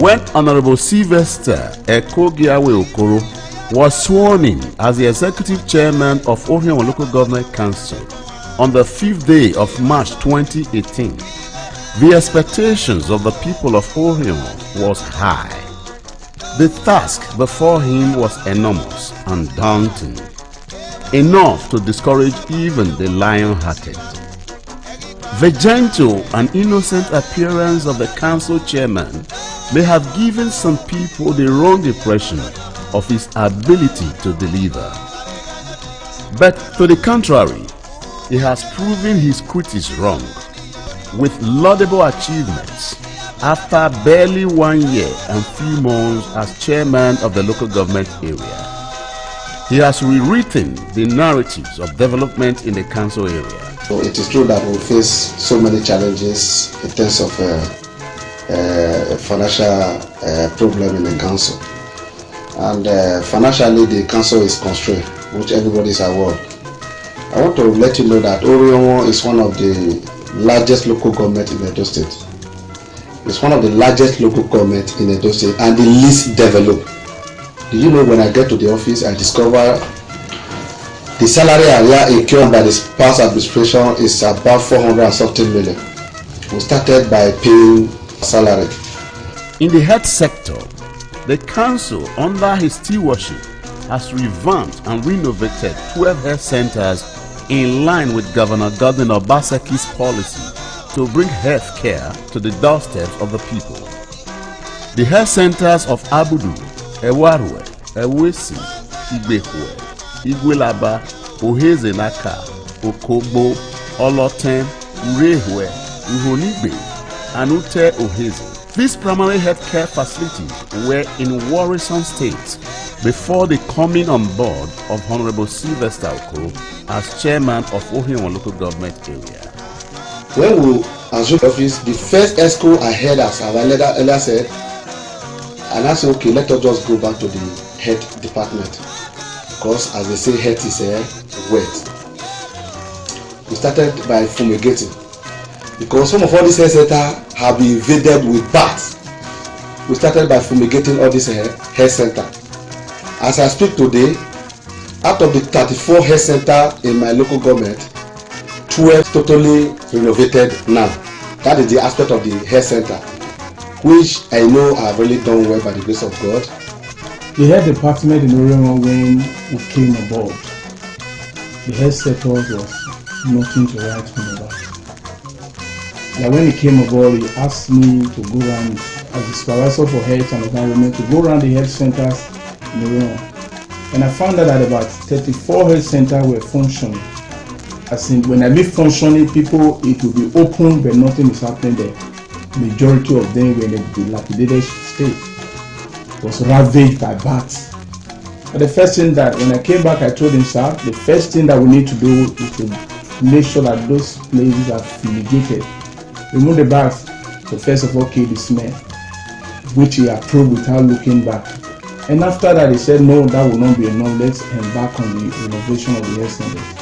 When Honorable Sylvester Okoro was sworn in as the Executive Chairman of Orhionmwon Local Government Council on the 5th day of March 2018, the expectations of the people of Orhionmwon was high. The task before him was enormous and daunting, enough to discourage even the lion-hearted. The gentle and innocent appearance of the council chairman may have given some people the wrong impression of his ability to deliver. But to the contrary, he has proven his critics wrong with laudable achievements after barely 1 year and few months as chairman of the local government area. He has rewritten the narratives of development in the council area. So it is true that we face so many challenges in terms of financial problem in the council. And financially the council is constrained, which everybody is aware of. I want to let you know that Orhionmwon is one of the largest local government in Edo State. It's one of the largest local government in Edo State and the least developed. Do you know, when I get to the office, I discover the salary area incurred by the past administration is about 400 and something million. We started by paying salary. In the health sector, the council under his stewardship has revamped and renovated 12 health centers in line with Governor Godwin Obaseki's policy to bring health care to the doorsteps of the people. The health centers of Abudu, Ewarwe, Ewesi, Igbekwe, Igwelaba, Ohezenaka, Okogbo, Oloten, Urehwe, Uhonigbe, and Ute Oheze. These primary healthcare facilities were in worrisome states before the coming on board of Honorable Sylvester Okoro as chairman of Orhionmwon Local Government Area. When we assumed office, the first ESCO I heard, as our leader earlier said, and I said, okay, let us just go back to the health department, because as they say, health is wet. We started by fumigating, because some of all these health centers have been invaded with bats. We started by fumigating all these health centers. As I speak today, out of the 34 health centers in my local government, 12 totally renovated now. That is the aspect of the health center, which I know I've really done well by the grace of God. The health department in Orhionmwon, when we came aboard, the health sector was nothing to write home about. And when he came aboard, he asked me to go around as the supervisor for health and environment to go around the health centers in Orhionmwon. And I found out that about 34 health centers were functioning. As in, when I mean functioning, people, it will be open, but nothing is happening there. Majority of them were in a dilapidated state. It was ravaged by bats. But the first thing that, when I came back, I told him, sir, the first thing that we need to do is to make sure that those places are fumigated. Remove the bats to first of all kill the smell, which he approved without looking back. And after that, he said, no, that will not be enough. Let's embark on the renovation of the health centers.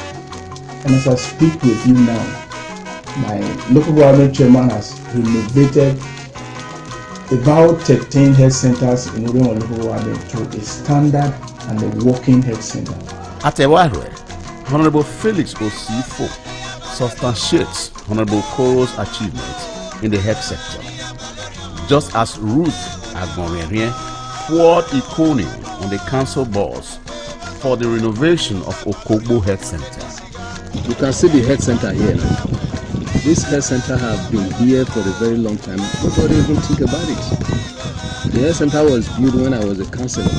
And as I speak with you now, my local government chairman has renovated about 13 health centers in Orhionmwon local government to a standard and a working health center. At Ewarwe, Honorable Felix Osifo substantiates Honorable Okoro's achievements in the health sector, just as Ruth Agbonrere poured Ikoni on the council boards for the renovation of Okogbo Health Center. You can see the health center here. This health center have been here for a very long time. Nobody even think about it. The health center was built when I was a councillor.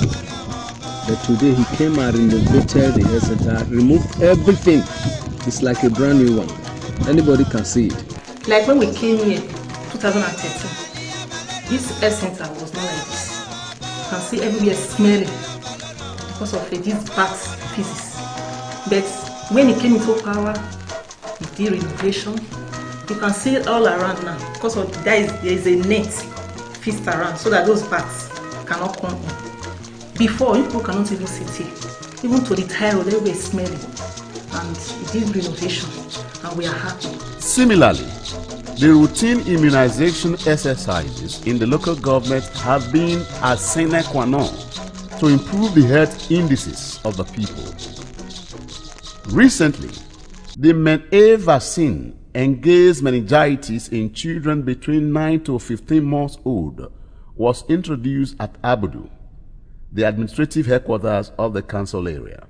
But today he came and renovated the health center, removed everything. It's like a brand new one. Anybody can see it. Like when we came here, 2013, this health center was not like this. You can see everywhere smelling because of these bad pieces. But when he came into power, he did renovation. You can see it all around now because of there is a net fixed around so that those bats cannot come in. Before, people cannot even sit here. Even to the tile, they were smelling. And it is renovation, and we are happy. Similarly, The routine immunization exercises in the local government have been a sine qua non to improve the health indices of the people. Recently, the Men-A vaccine against meningitis in children between 9 to 15 months old was introduced at Abudu, the administrative headquarters of the council area.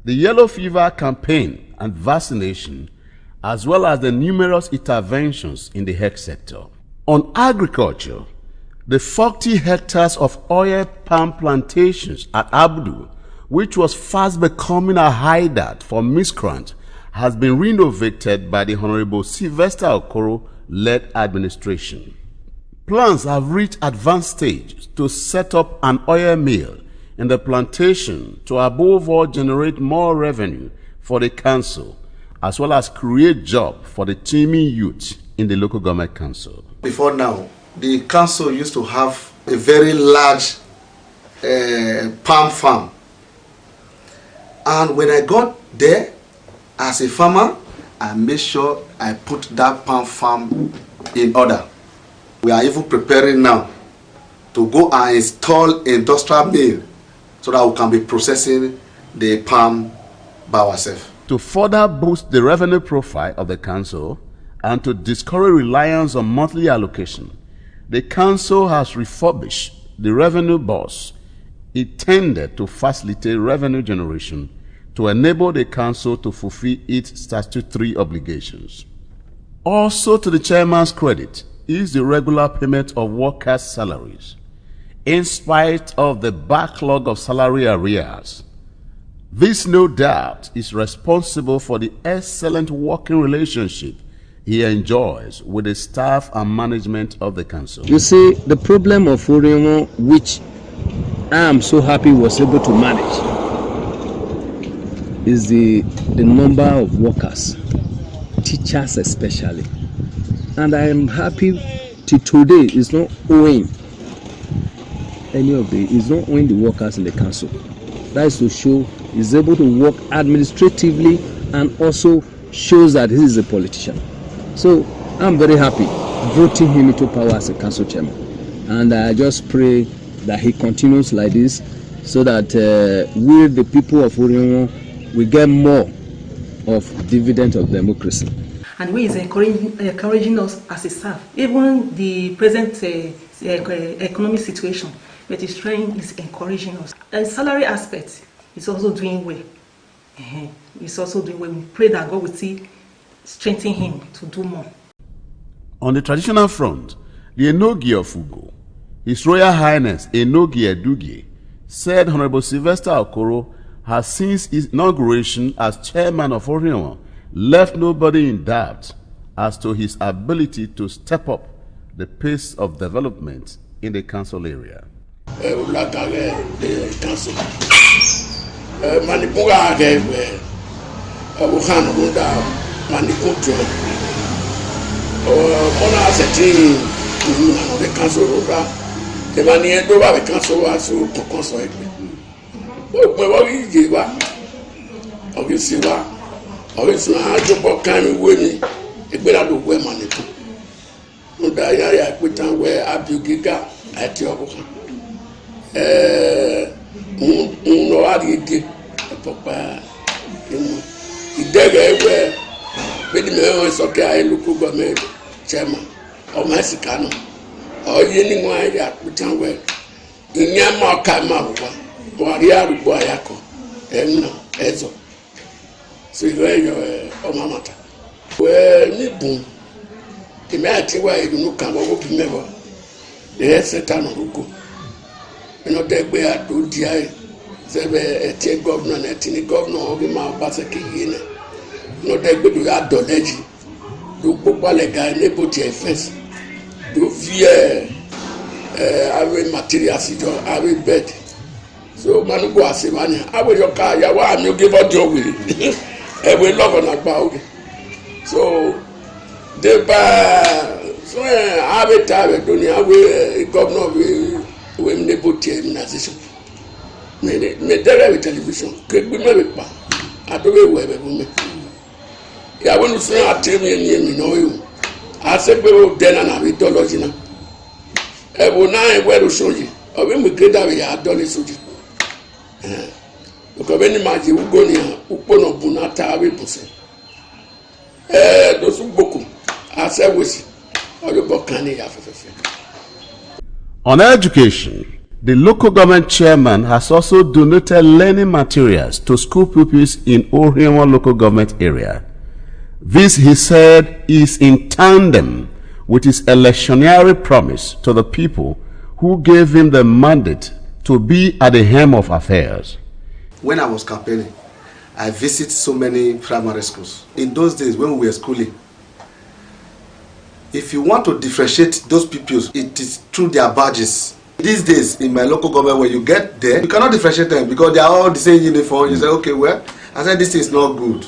The yellow fever campaign and vaccination, as well as the numerous interventions in the health sector. On agriculture, the 40 hectares of oil palm plantations at Abudu, which was fast becoming a hideout for miscreants, has been renovated by the Honorable Sylvester Okoro-led administration. Plans have reached advanced stage to set up an oil mill in the plantation to above all generate more revenue for the council, as well as create jobs for the teeming youth in the local government council. Before now, the council used to have a very large palm farm. And when I got there, as a farmer, I made sure I put that palm farm in order. We are even preparing now to go and install industrial mill so that we can be processing the palm by ourselves. To further boost the revenue profile of the council and to discourage reliance on monthly allocation, the council has refurbished the revenue box intended to facilitate revenue generation to enable the council to fulfill its statutory obligations. Also to the chairman's credit is the regular payment of workers' salaries, in spite of the backlog of salary arrears. This, no doubt, is responsible for the excellent working relationship he enjoys with the staff and management of the council. You see, the problem of Orhionmwon, which I am so happy was able to manage, is the number of workers, teachers especially. And I am happy till today is not owing the workers in the council. That is to show he's able to work administratively and also shows that he is a politician. So I'm very happy voting him into power as a council chairman. And I just pray that he continues like this so that we, the people of Orhionmwon, we get more of dividend of democracy. And we is encouraging us as a staff, even the present economic situation, but is encouraging us. And salary aspect is also doing well. It's also doing well. We pray that God will strengthen him to do more. On the traditional front, the Enogi of Ugo, His Royal Highness Enogi Edugie, said Honorable Sylvester Okoro has since his inauguration as chairman of Orhionmwon left nobody in doubt as to his ability to step up the pace of development in the council area. Orísun àjọpọ̀ kánmi wé mi ìgbéradò wẹ́ mà nìkan mo dá yáyà ìpìtàn wẹ́ abiyogíga àti ọ̀bùkàn ń lọ àríyege ẹ̀pọ̀pá ìmọ̀ ìdẹ́gẹ̀ wẹ́ gbẹ́dìmẹ̀ wọn sọ́kẹ́ ayélujára gọ́ọ̀mẹ̀ntì chairman ọmọ ẹ̀sìn kánò ọ̀yẹ́ níwọ̀n ayé ìpìtàn wẹ́ ìyẹn máa ká máa wà wàrí àrùgbọ́ àyàkọ̀ ẹ̀nà ẹ̀zọ̀. So you are Mamata. Well, Nibun, the Mati way you look at what we never. The head set on Ruko. You know, that way I do the a tea governor, a teeny governor of the Mount Basaki. No, that way you are Doleji. Do Popalega, Nepotia first. Do fear every material, every bed. So, Manugo Asimani, I will your car, you give up your way. We love on about so the so I will tell you we governor we negotiate immunization me television could be maybe I don't know where we ya wonu sin atrem yemi no yo asegbe o dena na mythology na ebo na eweru soji obi mi greda we ya dole soji ko be ni maji ugo ni upo no bunata we buse do su boku asewesi ojo bokani ya fefefe. On education, the local government chairman has also donated learning materials to school pupils in Orhionmwon local government area. This, he said, is in tandem with his electioneering promise to the people who gave him the mandate to be at the helm of affairs. When I was campaigning, I visited so many primary schools. In those days when we were schooling, if you want to differentiate those pupils, it is through their badges. These days, in my local government, when you get there, you cannot differentiate them because they are all the same uniform. You say, okay, well, I said this is not good.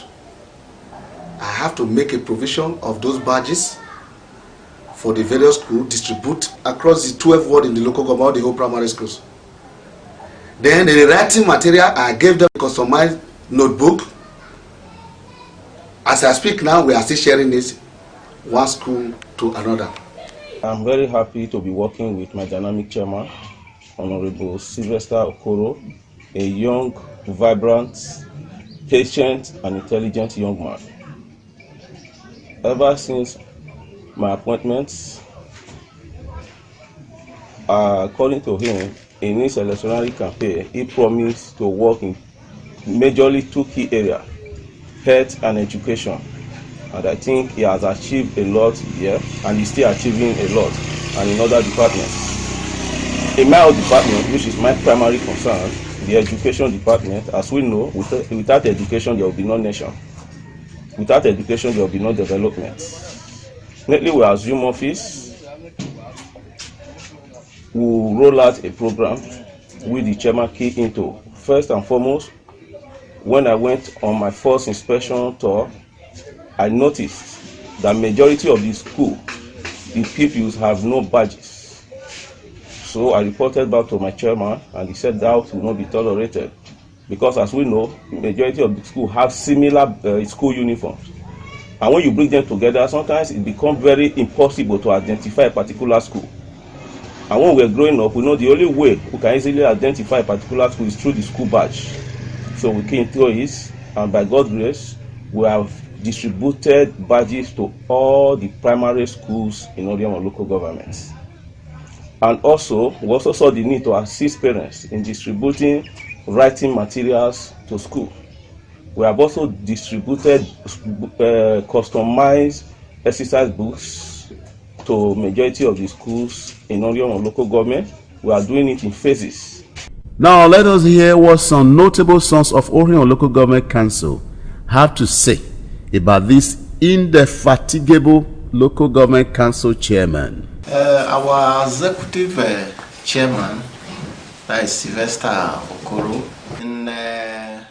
I have to make a provision of those badges for the various schools, distribute across the 12 wards in the local government, the whole primary schools. Then the writing material, I gave them a customized notebook. As I speak now, we are still sharing this one school to another. I'm very happy to be working with my dynamic chairman, Honorable Sylvester Okoro, a young, vibrant, patient, and intelligent young man. Ever since my appointment, according to him, in his electionary campaign, he promised to work in majorly two key areas, health and education. And I think he has achieved a lot here, and he's still achieving a lot, and in other departments. In my own department, which is my primary concern, the education department, as we know, without education there will be no nation. Without education there will be no development. Lately we assume office, we will roll out a program with the chairman key into. First and foremost, when I went on my first inspection tour, I noticed that majority of the school, the pupils have no badges. So I reported back to my chairman, and he said that will not be tolerated, because as we know, majority of the school have similar school uniforms. And when you bring them together, sometimes it becomes very impossible to identify a particular school. And when we are growing up, we know the only way we can easily identify a particular school is through the school badge. So we came through this, and by God's grace, we have distributed badges to all the primary schools in Orhionmwon local governments. And also, we also saw the need to assist parents in distributing writing materials to school. We have also distributed customized exercise books to majority of the schools in Orhionmwon local government. We are doing it in phases. Now let us hear what some notable sons of Orhionmwon Local Government Council have to say about this indefatigable local government council chairman. Our executive chairman, that is Sylvester Okoro, in the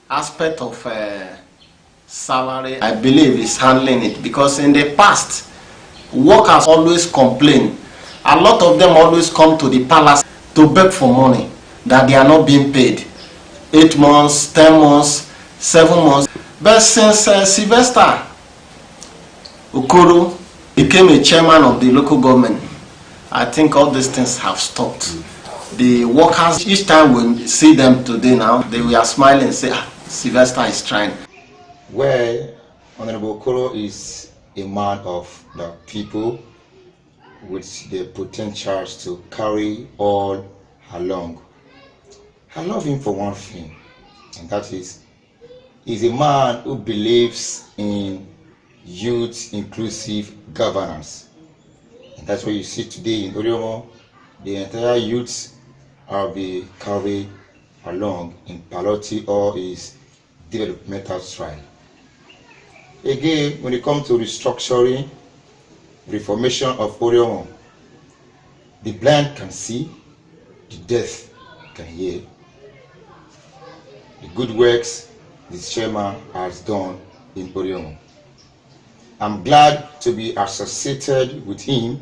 aspect of salary, I believe is handling it, because in the past, workers always complain. A lot of them always come to the palace to beg for money that they are not being paid. 8 months, 10 months, 7 months. But since Sylvester Okoro became a chairman of the local government, I think all these things have stopped. The workers, each time we see them today now, they are smiling and say, Sylvester is trying. Well, Honorable Okoro is a man of the people with the potentials to carry all along. I love him for one thing, and that is, he's a man who believes in youth inclusive governance. And that's what you see today in Orhionmwon. The entire youth are being carried along in piloting all his developmental stride. Again, when it comes to restructuring, reformation of Orhionmwon, the blind can see, the deaf can hear. The good works this chairman has done in Orhionmwon. I'm glad to be associated with him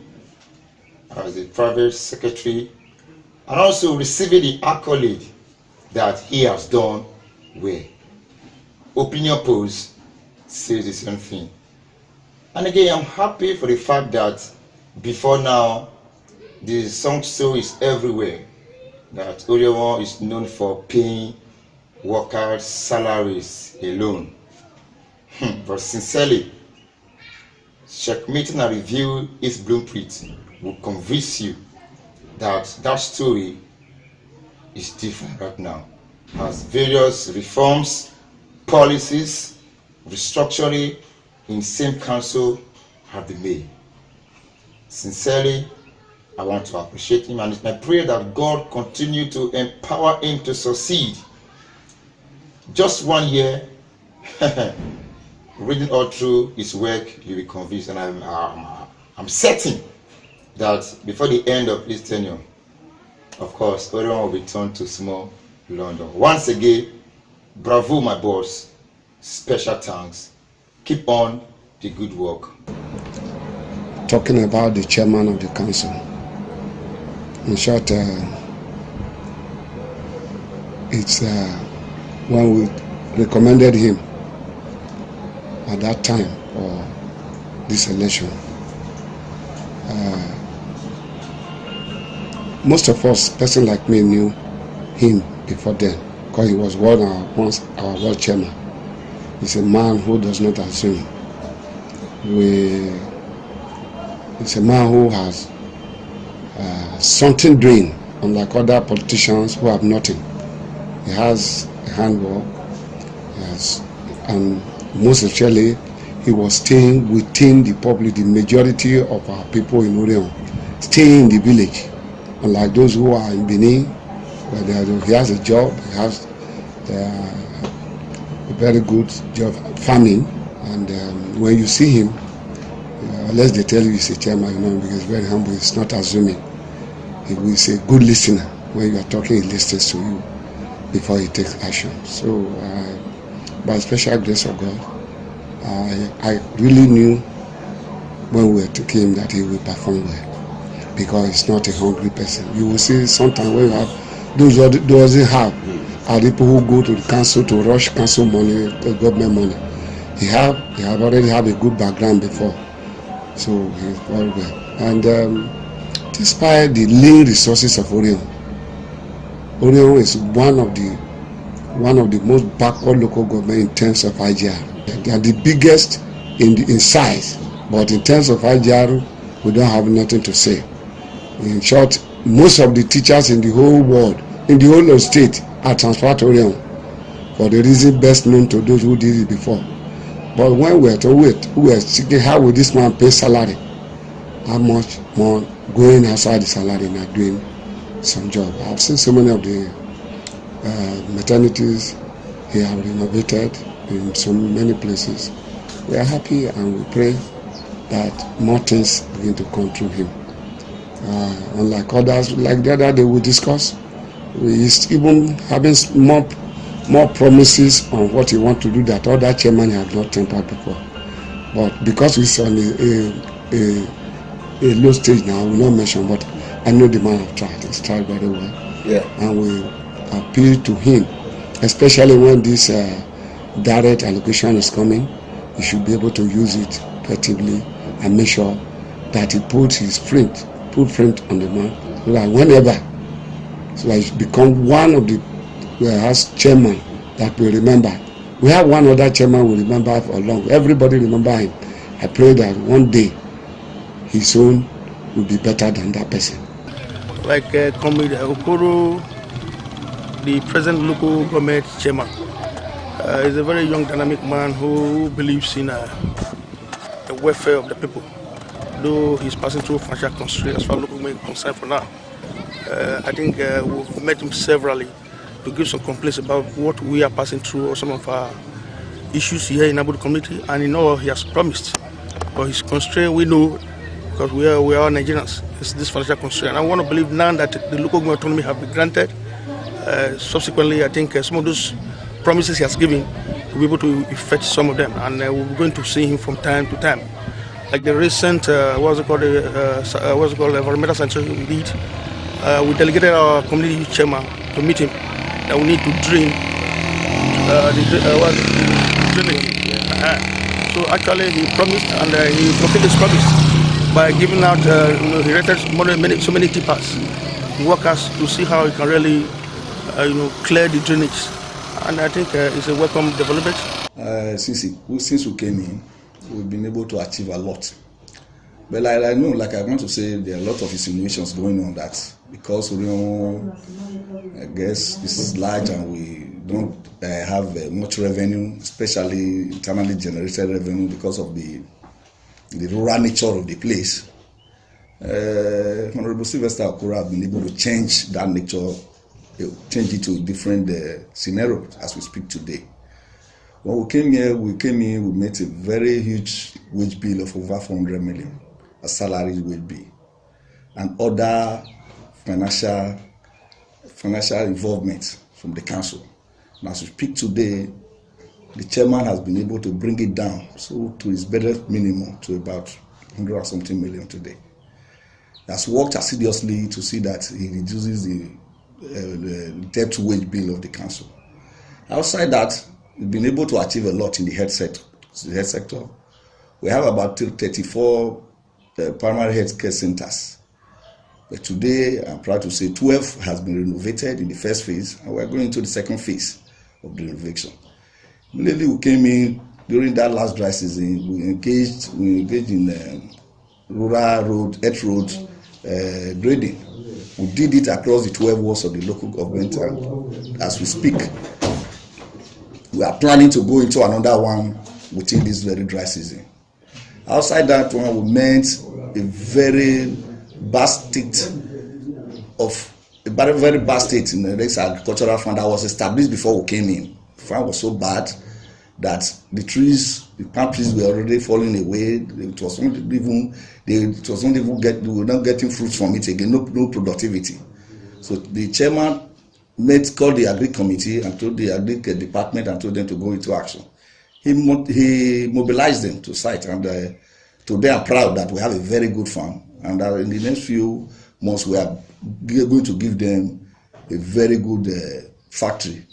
as a private secretary, and also receiving the accolade that he has done well. Opinion polls says the same thing. And again, I'm happy for the fact that before now, the song show is everywhere. That Orhionmwon is known for paying workers' salaries alone. But sincerely, checkmating and review its blueprint will convince you that that story is different right now. As various reforms, policies, restructuring in same council have been made. Sincerely, I want to appreciate him, and it's my prayer that God continue to empower him to succeed. Just 1 year, reading all through his work, you'll be convinced, and I'm certain that before the end of his tenure, of course, Orhionmwon will be turned to small London. Once again, bravo, my boss. Special thanks. Keep on the good work. Talking about the chairman of the council. In short, it's when we recommended him at that time for this election. Most of us, person like me, knew him before then, because he was once our world chairman. He's a man who does not assume. He's a man who has something doing, unlike other politicians who have nothing. He has a handwork, and most especially, he was staying within the public, the majority of our people in Orhionmwon, staying in the village. Unlike those who are in Benin, where he has a job, he has a very good job farming, and when you see him, unless they tell you he's a chairman, because he's very humble, he's not assuming. He's a good listener. When you are talking, he listens to you before he takes action. So, by special grace of God, I really knew when we were taking him that he will perform well, because he's not a hungry person. You will see sometimes when you have those who doesn't have are people who go to the council to rush council money, government money. He already have a good background before, so he's very well. And despite the lean resources of Orhionmwon is one of the most backward local government in terms of IGR. They are the biggest in size, but in terms of IGR, we don't have nothing to say. In short, most of the teachers in the whole world, in the whole of state, are transferred to Orhionmwon for the reason best known to those who did it before. But when we were thinking, how will this man pay salary? How much more going outside the salary and doing some job? I've seen so many of the maternities he have renovated in so many places. We are happy and we pray that more things begin to come through him. Unlike others, like the other day we discussed, he's even having more promises on what he wants to do that other chairmen have not tempered before. But because he's on a low stage now, I will not mention, but I know the man have tried. He's tried very well. Yeah. And we appeal to him, especially when this direct allocation is coming. He should be able to use it effectively and make sure that he puts his footprint on the man, so that whenever, so that he become one of the as chairman that we remember. We have one other chairman we remember for long. Everybody remember him. I pray that one day his own will be better than that person. Like Comrade Okoro, the present local government chairman, is a very young, dynamic man who believes in the welfare of the people. Though he's passing through financial constraints as far as local government is concerned for now. I think we've met him severally to give some complaints about what we are passing through or some of our issues here in Abu community, and in all he has promised. But his constraint, we know, because we are Nigerians, it's this financial constraint. I want to believe now that the local government autonomy have been granted. Subsequently, I think some of those promises he has given, we'll be able to effect some of them, and we're going to see him from time to time. Like the recent, environmental sanitation we did, we delegated our community youth chairman to meet him. That we need to drain drainage. So actually he promised and he fulfilled his promise by giving out, he rented so many tippers, workers to see how he can really, clear the drainage. And I think it's a welcome development. Since we came in, we've been able to achieve a lot. But I know, I want to say, there are a lot of insinuations going on that because Orhionmwon, I guess, is large and we don't have much revenue, especially internally generated revenue because of the rural nature of the place. Honorable Sylvester Okoro have been able to change that nature, change it to a different scenario as we speak today. When we came here, we met a very huge wage bill of over 400 million, a salary wage bill, and other financial involvement from the council. And as we speak today, the chairman has been able to bring it down to his better minimum to about 100 or something million today. He has worked assiduously to see that he reduces the debt wage bill of the council. Outside that, we've been able to achieve a lot in the health sector. We have about 34 primary health care centers. But today, I'm proud to say 12 has been renovated in the first phase, and we're going into the second phase of the renovation. Immediately we came in, during that last dry season, we engaged in rural road, earth road grading. We did it across the 12 wards of the local government, and as we speak, we are planning to go into another one within this very dry season. Outside that one, we met a very bad state in the agricultural fund that was established before we came in. The fund was so bad that the palm trees were already falling away. We were not getting fruits from it again, no productivity. So the chairman called the agri committee and told the agri department and told them to go into action. He mobilized them to site, and today I'm proud that we have a very good farm, and in the next few months we are going to give them a very good factory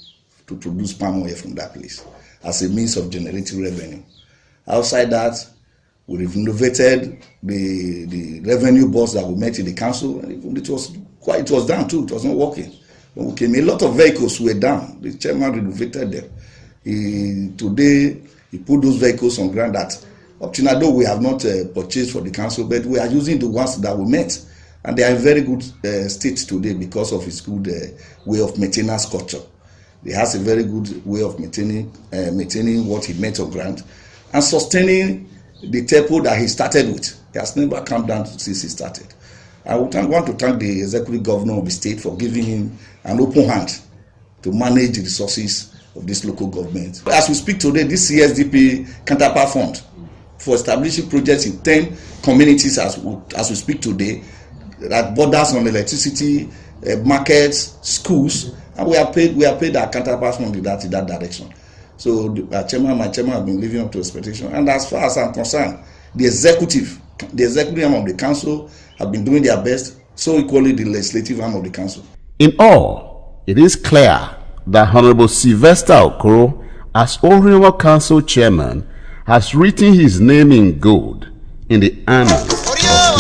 to produce palm oil from that place as a means of generating revenue. Outside that, we renovated the revenue box that we met in the council, and it was down too. It was not working. When we came, a lot of vehicles were down. The chairman renovated them. Today, he put those vehicles on ground that, up to now, though we have not purchased for the council, but we are using the ones that we met. And they are in very good state today because of his good way of maintenance culture. He has a very good way of maintaining what he met on ground and sustaining the tempo that he started with. He has never come down since he started. I want to thank the executive governor of the state for giving him an open hand to manage the resources of this local government. As we speak today, this CSDP counterpart fund for establishing projects in 10 communities as we speak today, that borders on electricity, markets, schools, and we have paid our counterpart fund in that direction. So my chairman have been living up to expectation. And as far as I'm concerned, the executive arm of the council have been doing their best, so equally the legislative arm of the council. In all, it is clear that Honorable Sylvester Okoro, as Orhionmwon Council Chairman, has written his name in gold in the annals of history.